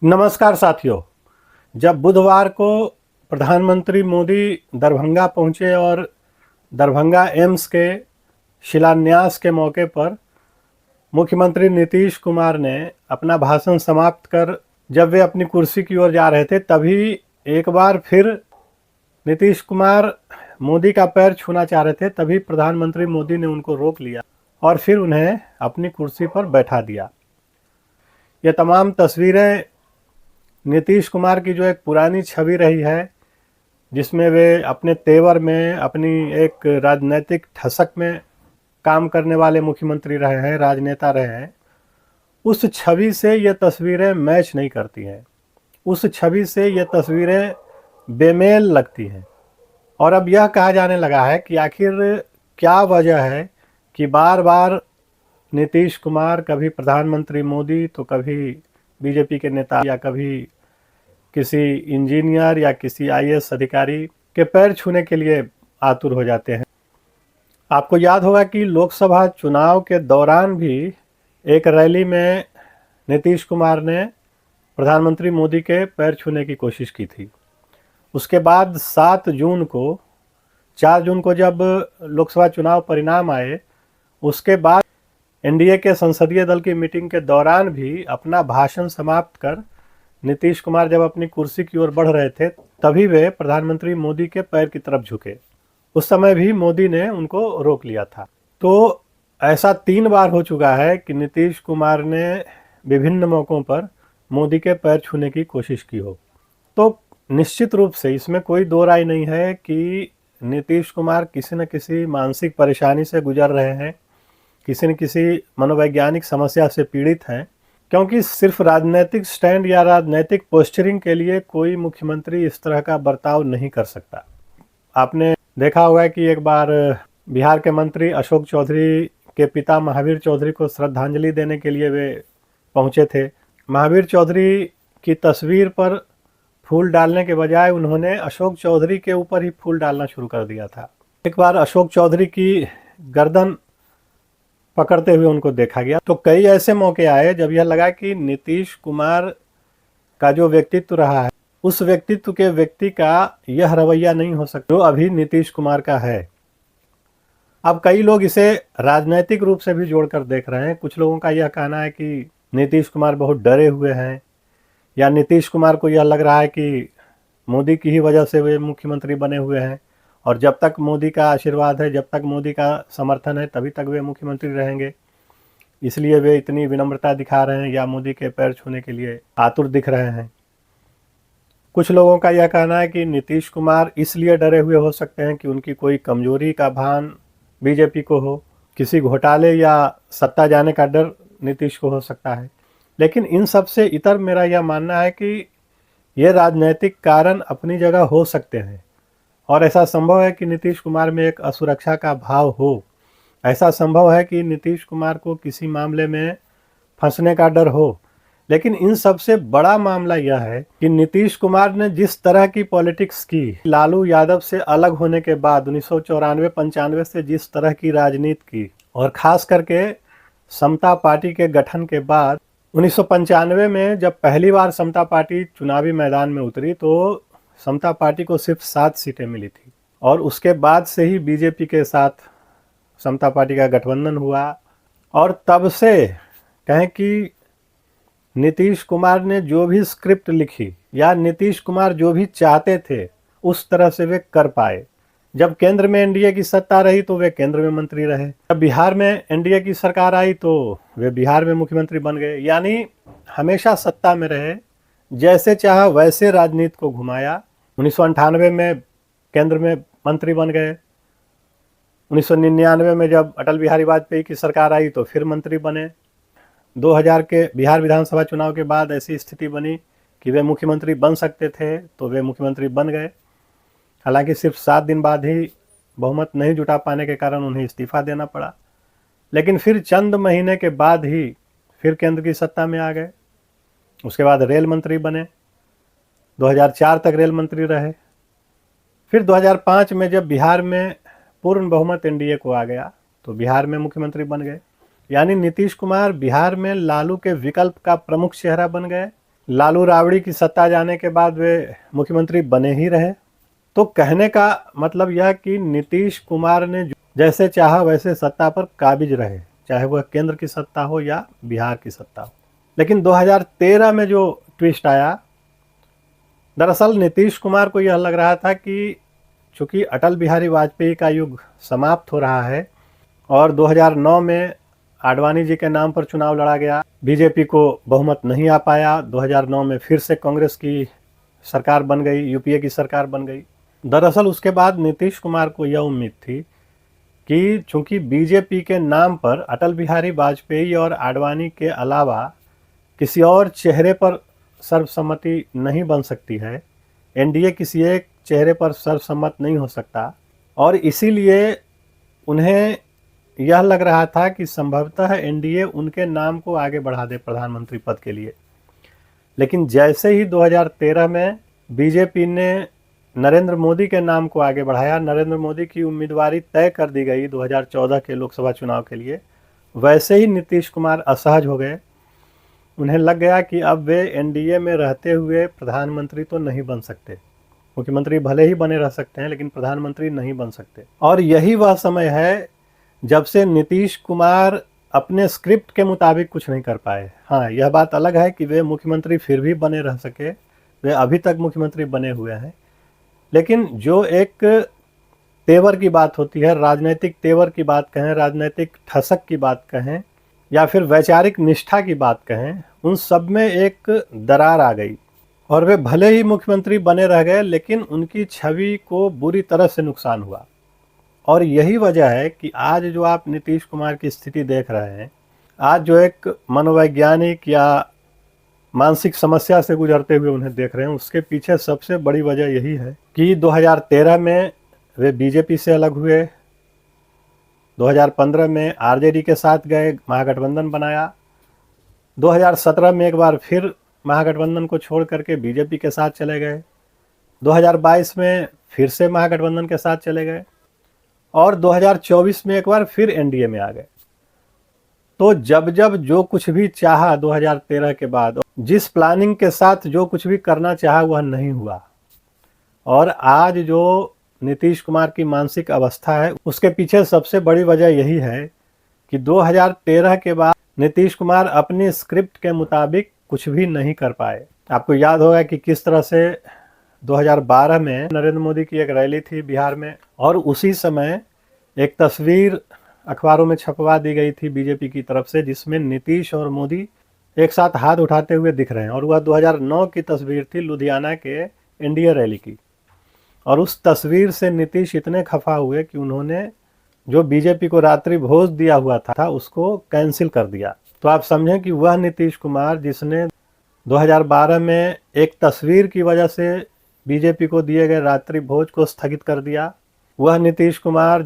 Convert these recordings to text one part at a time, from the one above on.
नमस्कार साथियों। जब बुधवार को प्रधानमंत्री मोदी दरभंगा पहुंचे और दरभंगा एम्स के शिलान्यास के मौके पर मुख्यमंत्री नीतीश कुमार ने अपना भाषण समाप्त कर जब वे अपनी कुर्सी की ओर जा रहे थे, तभी एक बार फिर नीतीश कुमार मोदी का पैर छूना चाह रहे थे। तभी प्रधानमंत्री मोदी ने उनको रोक लिया और फिर उन्हें अपनी कुर्सी पर बैठा दिया। ये तमाम तस्वीरें नीतीश कुमार की जो एक पुरानी छवि रही है, जिसमें वे अपने तेवर में, अपनी एक राजनीतिक ठसक में काम करने वाले मुख्यमंत्री रहे हैं, राजनेता रहे हैं, उस छवि से ये तस्वीरें मैच नहीं करती हैं। उस छवि से ये तस्वीरें बेमेल लगती हैं। और अब यह कहा जाने लगा है कि आखिर क्या वजह है कि बार बार नीतीश कुमार, कभी प्रधानमंत्री मोदी तो कभी बीजेपी के नेता या कभी किसी इंजीनियर या किसी आईएएस अधिकारी के पैर छूने के लिए आतुर हो जाते हैं। आपको याद होगा कि लोकसभा चुनाव के दौरान भी एक रैली में नीतीश कुमार ने प्रधानमंत्री मोदी के पैर छूने की कोशिश की थी। उसके बाद 4 जून को जब लोकसभा चुनाव परिणाम आए, उसके बाद एनडीए के संसदीय दल की मीटिंग के दौरान भी अपना भाषण समाप्त कर नीतीश कुमार जब अपनी कुर्सी की ओर बढ़ रहे थे, तभी वे प्रधानमंत्री मोदी के पैर की तरफ झुके। उस समय भी मोदी ने उनको रोक लिया था। तो ऐसा 3 बार हो चुका है कि नीतीश कुमार ने विभिन्न मौकों पर मोदी के पैर छूने की कोशिश की हो। तो निश्चित रूप से इसमें कोई दो राय नहीं है कि नीतीश कुमार किसी न किसी मानसिक परेशानी से गुजर रहे हैं, किसी न किसी मनोवैज्ञानिक समस्या से पीड़ित हैं, क्योंकि सिर्फ राजनीतिक स्टैंड या राजनीतिक पोस्चरिंग के लिए कोई मुख्यमंत्री इस तरह का बर्ताव नहीं कर सकता। आपने देखा होगा कि एक बार बिहार के मंत्री अशोक चौधरी के पिता महावीर चौधरी को श्रद्धांजलि देने के लिए वे पहुंचे थे। महावीर चौधरी की तस्वीर पर फूल डालने के बजाय उन्होंने अशोक चौधरी के ऊपर ही फूल डालना शुरू कर दिया था। एक बार अशोक चौधरी की गर्दन पकड़ते हुए उनको देखा गया। तो कई ऐसे मौके आए जब यह लगा कि नीतीश कुमार का जो व्यक्तित्व रहा है, उस व्यक्तित्व के व्यक्ति का यह रवैया नहीं हो सकता जो अभी नीतीश कुमार का है। अब कई लोग इसे राजनीतिक रूप से भी जोड़कर देख रहे हैं। कुछ लोगों का यह कहना है कि नीतीश कुमार बहुत डरे हुए हैं, या नीतीश कुमार को यह लग रहा है कि मोदी की ही वजह से वे मुख्यमंत्री बने हुए हैं, और जब तक मोदी का आशीर्वाद है, जब तक मोदी का समर्थन है, तभी तक वे मुख्यमंत्री रहेंगे। इसलिए वे इतनी विनम्रता दिखा रहे हैं या मोदी के पैर छूने के लिए आतुर दिख रहे हैं। कुछ लोगों का यह कहना है कि नीतीश कुमार इसलिए डरे हुए हो सकते हैं कि उनकी कोई कमजोरी का भान बीजेपी को हो, किसी घोटाले या सत्ता जाने का डर नीतीश को हो सकता है। लेकिन इन सब से इतर मेरा यह मानना है कि ये राजनीतिक कारण अपनी जगह हो सकते हैं, और ऐसा संभव है कि नीतीश कुमार में एक असुरक्षा का भाव हो। ऐसा संभव है कि नीतीश कुमार को किसी मामले में फंसने का डर हो। लेकिन इन सबसे बड़ा मामला यह है कि नीतीश कुमार ने जिस तरह की पॉलिटिक्स की, लालू यादव से अलग होने के बाद 1994-95 से जिस तरह की राजनीति की, और खास करके समता पार्टी के गठन के बाद 1995 में जब पहली बार समता पार्टी चुनावी मैदान में उतरी, तो समता पार्टी को सिर्फ 7 सीटें मिली थी, और उसके बाद से ही बीजेपी के साथ समता पार्टी का गठबंधन हुआ। और तब से कहें कि नीतीश कुमार ने जो भी स्क्रिप्ट लिखी या नीतीश कुमार जो भी चाहते थे, उस तरह से वे कर पाए। जब केंद्र में एनडीए की सत्ता रही तो वे केंद्र में मंत्री रहे, जब बिहार में एनडीए की सरकार आई तो वे बिहार में मुख्यमंत्री बन गए। यानी हमेशा सत्ता में रहे, जैसे चाहा वैसे राजनीति को घुमाया। 1998 में केंद्र में मंत्री बन गए, 1999 में जब अटल बिहारी वाजपेयी की सरकार आई तो फिर मंत्री बने। 2000 के बिहार विधानसभा चुनाव के बाद ऐसी स्थिति बनी कि वे मुख्यमंत्री बन सकते थे, तो वे मुख्यमंत्री बन गए। हालांकि सिर्फ 7 दिन बाद ही बहुमत नहीं जुटा पाने के कारण उन्हें इस्तीफा देना पड़ा, लेकिन फिर चंद महीने के बाद ही फिर केंद्र की सत्ता में आ गए। उसके बाद रेल मंत्री बने, 2004 तक रेल मंत्री रहे। फिर 2005 में जब बिहार में पूर्ण बहुमत एनडीए को आ गया तो बिहार में मुख्यमंत्री बन गए। यानी नीतीश कुमार बिहार में लालू के विकल्प का प्रमुख चेहरा बन गए, लालू राबड़ी की सत्ता जाने के बाद वे मुख्यमंत्री बने ही रहे। तो कहने का मतलब यह कि नीतीश कुमार ने जैसे चाहा वैसे सत्ता पर काबिज रहे, चाहे वह केंद्र की सत्ता हो या बिहार की सत्ता हो। लेकिन 2013 में जो ट्विस्ट आया, दरअसल नीतीश कुमार को यह लग रहा था कि चूंकि अटल बिहारी वाजपेयी का युग समाप्त हो रहा है और 2009 में आडवाणी जी के नाम पर चुनाव लड़ा गया, बीजेपी को बहुमत नहीं आ पाया, 2009 में फिर से कांग्रेस की सरकार बन गई, यूपीए की सरकार बन गई। दरअसल उसके बाद नीतीश कुमार को यह उम्मीद थी कि चूंकि बीजेपी के नाम पर अटल बिहारी वाजपेयी और आडवाणी के अलावा किसी और चेहरे पर सर्वसम्मति नहीं बन सकती है, एनडीए किसी एक चेहरे पर सर्वसम्मत नहीं हो सकता, और इसीलिए उन्हें यह लग रहा था कि संभवतः एनडीए उनके नाम को आगे बढ़ा दे प्रधानमंत्री पद के लिए। लेकिन जैसे ही 2013 में बीजेपी ने नरेंद्र मोदी के नाम को आगे बढ़ाया, नरेंद्र मोदी की उम्मीदवारी तय कर दी गई 2014 के लोकसभा चुनाव के लिए, वैसे ही नीतीश कुमार असहज हो गए। उन्हें लग गया कि अब वे एनडीए में रहते हुए प्रधानमंत्री तो नहीं बन सकते, मुख्यमंत्री भले ही बने रह सकते हैं लेकिन प्रधानमंत्री नहीं बन सकते। और यही वह समय है जब से नीतीश कुमार अपने स्क्रिप्ट के मुताबिक कुछ नहीं कर पाए। हाँ, यह बात अलग है कि वे मुख्यमंत्री फिर भी बने रह सके, वे अभी तक मुख्यमंत्री बने हुए हैं, लेकिन जो एक तेवर की बात होती है, राजनीतिक तेवर की बात कहें, राजनीतिक ठसक की बात कहें या फिर वैचारिक निष्ठा की बात कहें, उन सब में एक दरार आ गई और वे भले ही मुख्यमंत्री बने रह गए लेकिन उनकी छवि को बुरी तरह से नुकसान हुआ। और यही वजह है कि आज जो आप नीतीश कुमार की स्थिति देख रहे हैं, आज जो एक मनोवैज्ञानिक या मानसिक समस्या से गुजरते हुए उन्हें देख रहे हैं, उसके पीछे सबसे बड़ी वजह यही है कि 2013 में वे बीजेपी से अलग हुए, 2015 में आरजेडी के साथ गए, महागठबंधन बनाया, 2017 में एक बार फिर महागठबंधन को छोड़ करके बीजेपी के साथ चले गए, 2022 में फिर से महागठबंधन के साथ चले गए और 2024 में एक बार फिर एनडीए में आ गए। तो जब जब जो कुछ भी चाहा 2013 के बाद, जिस प्लानिंग के साथ जो कुछ भी करना चाहा वह नहीं हुआ। और आज जो नीतीश कुमार की मानसिक अवस्था है उसके पीछे सबसे बड़ी वजह यही है कि 2013 के बाद नीतीश कुमार अपनी स्क्रिप्ट के मुताबिक कुछ भी नहीं कर पाए। आपको याद होगा कि किस तरह से 2012 में नरेंद्र मोदी की एक रैली थी बिहार में और उसी समय एक तस्वीर अखबारों में छपवा दी गई थी बीजेपी की तरफ से जिसमें नीतीश और मोदी एक साथ हाथ उठाते हुए दिख रहे हैं, और वह 2009 की तस्वीर थी लुधियाना के एनडीए रैली की। और उस तस्वीर से नीतीश इतने खफा हुए कि उन्होंने जो बीजेपी को रात्रि भोज दिया हुआ था उसको कैंसिल कर दिया। तो आप समझें कि वह नीतीश कुमार जिसने 2012 में एक तस्वीर की वजह से बीजेपी को दिए गए रात्रि भोज को स्थगित कर दिया, वह नीतीश कुमार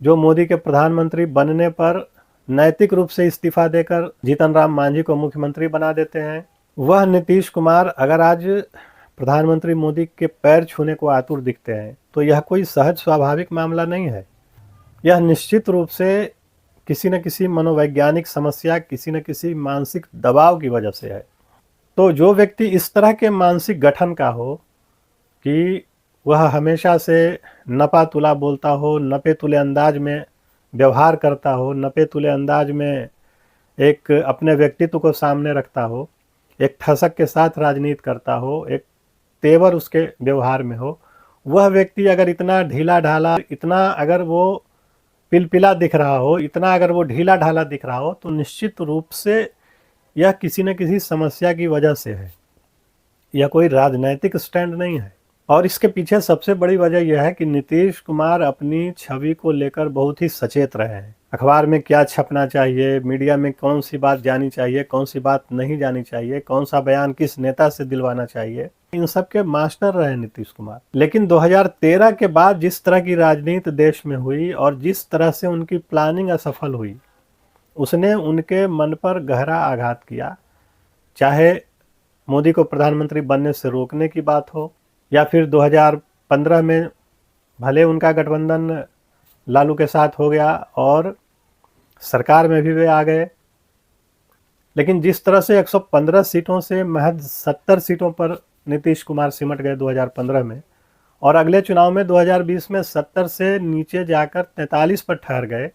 जो मोदी के प्रधानमंत्री बनने पर नैतिक रूप से इस्तीफा देकर जीतन राम मांझी को मुख्यमंत्री बना देते हैं, वह नीतीश कुमार अगर आज प्रधानमंत्री मोदी के पैर छूने को आतुर दिखते हैं तो यह कोई सहज स्वाभाविक मामला नहीं है। यह निश्चित रूप से किसी न किसी मनोवैज्ञानिक समस्या, किसी न किसी मानसिक दबाव की वजह से है। तो जो व्यक्ति इस तरह के मानसिक गठन का हो कि वह हमेशा से नपा तुला बोलता हो, नपे तुले अंदाज में व्यवहार करता हो, नपे तुले अंदाज में एक अपने व्यक्तित्व को सामने रखता हो, एक ठसक के साथ राजनीति करता हो, एक तेवर उसके व्यवहार में हो, वह व्यक्ति अगर इतना ढीला ढाला, इतना अगर वो पिलपिला दिख रहा हो, इतना अगर वो ढीला ढाला दिख रहा हो, तो निश्चित रूप से यह किसी न किसी समस्या की वजह से है। यह कोई राजनैतिक स्टैंड नहीं है। और इसके पीछे सबसे बड़ी वजह यह है कि नीतीश कुमार अपनी छवि को लेकर बहुत ही सचेत रहे हैं। अखबार में क्या छपना चाहिए, मीडिया में कौन सी बात जानी चाहिए, कौन सी बात नहीं जानी चाहिए, कौन सा बयान किस नेता से दिलवाना चाहिए, इन सब के मास्टर रहे नीतीश कुमार। लेकिन 2013 के बाद जिस तरह की राजनीति देश में हुई और जिस तरह से उनकी प्लानिंग असफल हुई, उसने उनके मन पर गहरा आघात किया। चाहे मोदी को प्रधानमंत्री बनने से रोकने की बात हो या फिर 2015 में भले उनका गठबंधन लालू के साथ हो गया और सरकार में भी वे आ गए, लेकिन जिस तरह से 115 सीटों से महज 70 सीटों पर नीतीश कुमार सिमट गए 2015 में, और अगले चुनाव में 2020 में 70 से नीचे जाकर 43 पर ठहर गए,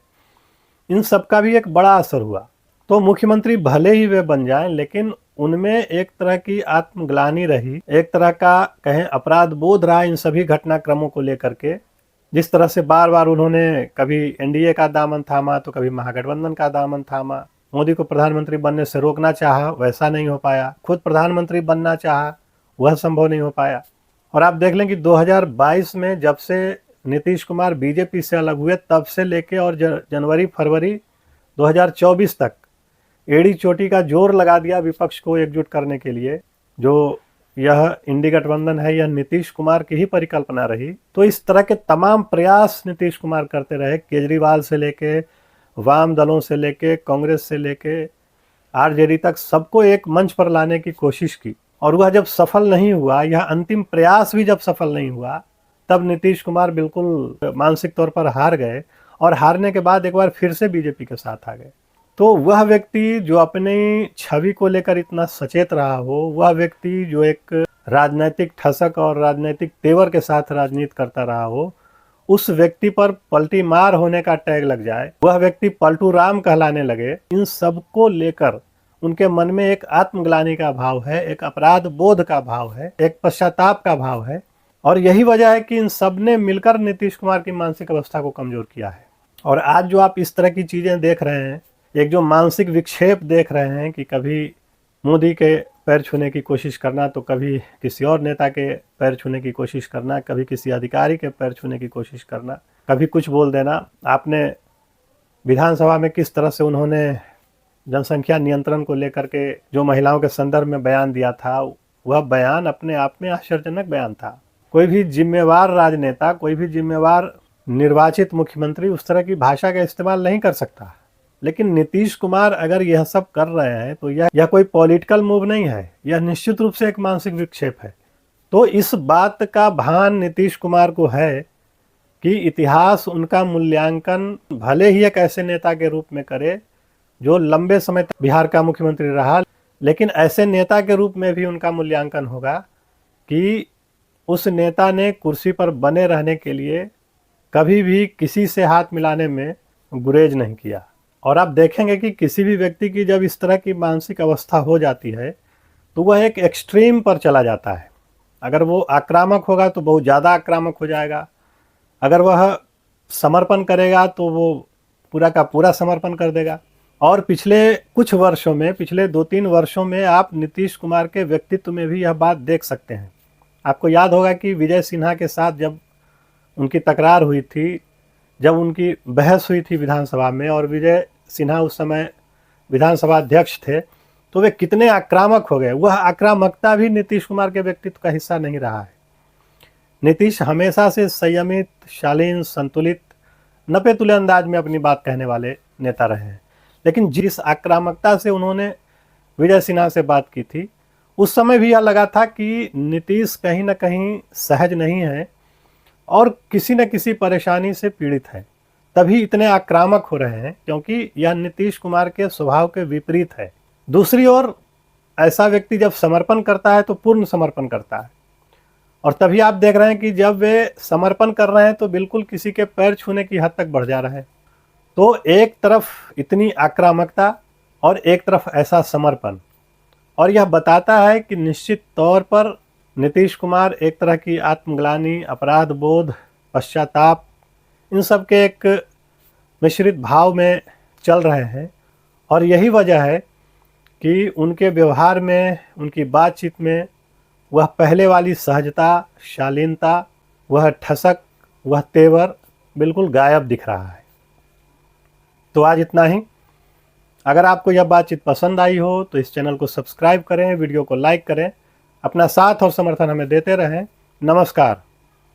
इन सब का भी एक बड़ा असर हुआ। तो मुख्यमंत्री भले ही वे बन जाएं, लेकिन उनमें एक तरह की आत्मग्लानि रही, एक तरह का कहें अपराध बोध रहा इन सभी घटनाक्रमों को लेकर के। जिस तरह से बार बार उन्होंने कभी एनडीए का दामन थामा तो कभी महागठबंधन का दामन थामा, मोदी को प्रधानमंत्री बनने से रोकना चाहा, वैसा नहीं हो पाया, खुद प्रधानमंत्री बनना चाहा, वह संभव नहीं हो पाया। और आप देख लें कि 2022 में जब से नीतीश कुमार बीजेपी से अलग हुए, तब से लेके और जनवरी फरवरी 2024 तक एड़ी चोटी का जोर लगा दिया विपक्ष को एकजुट करने के लिए। जो यह इंडी गठबंधन है, यह नीतीश कुमार की ही परिकल्पना रही। तो इस तरह के तमाम प्रयास नीतीश कुमार करते रहे, केजरीवाल से लेके, वाम दलों से लेके, कांग्रेस से लेके आरजेडी तक, सबको एक मंच पर लाने की कोशिश की। और वह जब सफल नहीं हुआ, यह अंतिम प्रयास भी जब सफल नहीं हुआ, तब नीतीश कुमार बिल्कुल मानसिक तौर पर हार गए, और हारने के बाद एक बार फिर से बीजेपी के साथ आ गए। तो वह व्यक्ति जो अपनी छवि को लेकर इतना सचेत रहा हो, वह व्यक्ति जो एक राजनीतिक ठसक और राजनीतिक तेवर के साथ राजनीति करता रहा हो, उस व्यक्ति पर पलटी मार होने का टैग लग जाए, वह व्यक्ति पलटू राम कहलाने लगे, इन सब को लेकर उनके मन में एक आत्मग्लानि का भाव है, एक अपराध बोध का भाव है, एक पश्चाताप का भाव है। और यही वजह है कि इन सब ने मिलकर नीतीश कुमार की मानसिक अवस्था को कमजोर किया है। और आज जो आप इस तरह की चीजें देख रहे हैं, एक जो मानसिक विक्षेप देख रहे हैं कि कभी मोदी के पैर छूने की कोशिश करना, तो कभी किसी और नेता के पैर छूने की कोशिश करना, कभी किसी अधिकारी के पैर छूने की कोशिश करना, कभी कुछ बोल देना। आपने विधानसभा में किस तरह से उन्होंने जनसंख्या नियंत्रण को लेकर के जो महिलाओं के संदर्भ में बयान दिया था, वह बयान अपने आप में आश्चर्यजनक बयान था। कोई भी जिम्मेवार राजनेता, कोई भी जिम्मेवार निर्वाचित मुख्यमंत्री उस तरह की भाषा का इस्तेमाल नहीं कर सकता। लेकिन नीतीश कुमार अगर यह सब कर रहे हैं तो यह कोई पॉलिटिकल मूव नहीं है, यह निश्चित रूप से एक मानसिक विक्षेप है। तो इस बात का भान नीतीश कुमार को है कि इतिहास उनका मूल्यांकन भले ही एक ऐसे नेता के रूप में करे जो लंबे समय तक बिहार का मुख्यमंत्री रहा, लेकिन ऐसे नेता के रूप में भी उनका मूल्यांकन होगा कि उस नेता ने कुर्सी पर बने रहने के लिए कभी भी किसी से हाथ मिलाने में गुरेज नहीं किया। और आप देखेंगे कि किसी भी व्यक्ति की जब इस तरह की मानसिक अवस्था हो जाती है तो वह एक एक्सट्रीम पर चला जाता है। अगर वो आक्रामक होगा तो बहुत ज़्यादा आक्रामक हो जाएगा, अगर वह समर्पण करेगा तो वो पूरा का पूरा समर्पण कर देगा। और पिछले कुछ वर्षों में, पिछले 2-3 वर्षों में आप नीतीश कुमार के व्यक्तित्व में भी यह बात देख सकते हैं। आपको याद होगा कि विजय सिन्हा के साथ जब उनकी तकरार हुई थी, जब उनकी बहस हुई थी विधानसभा में, और विजय सिन्हा उस समय विधानसभा अध्यक्ष थे, तो वे कितने आक्रामक हो गए। वह आक्रामकता भी नीतीश कुमार के व्यक्तित्व का हिस्सा नहीं रहा है। नीतीश हमेशा से संयमित, शालीन, संतुलित, नपे तुले अंदाज में अपनी बात कहने वाले नेता रहे हैं। लेकिन जिस आक्रामकता से उन्होंने विजय सिन्हा से बात की थी, उस समय भी यह लगा था कि नीतीश कहीं ना कहीं सहज नहीं है और किसी न किसी परेशानी से पीड़ित है, तभी इतने आक्रामक हो रहे हैं, क्योंकि यह नीतीश कुमार के स्वभाव के विपरीत है। दूसरी ओर ऐसा व्यक्ति जब समर्पण करता है तो पूर्ण समर्पण करता है, और तभी आप देख रहे हैं कि जब वे समर्पण कर रहे हैं तो बिल्कुल किसी के पैर छूने की हद तक बढ़ जा रहे हैं। तो एक तरफ इतनी आक्रामकता और एक तरफ ऐसा समर्पण, और यह बताता है कि निश्चित तौर पर नीतीश कुमार एक तरह की आत्मग्लानि, अपराध बोध, पश्चाताप, इन सब के एक मिश्रित भाव में चल रहे हैं। और यही वजह है कि उनके व्यवहार में, उनकी बातचीत में वह पहले वाली सहजता, शालीनता, वह ठसक, वह तेवर बिल्कुल गायब दिख रहा है। तो आज इतना ही। अगर आपको यह बातचीत पसंद आई हो तो इस चैनल को सब्सक्राइब करें, वीडियो को लाइक करें, अपना साथ और समर्थन हमें देते रहें। नमस्कार।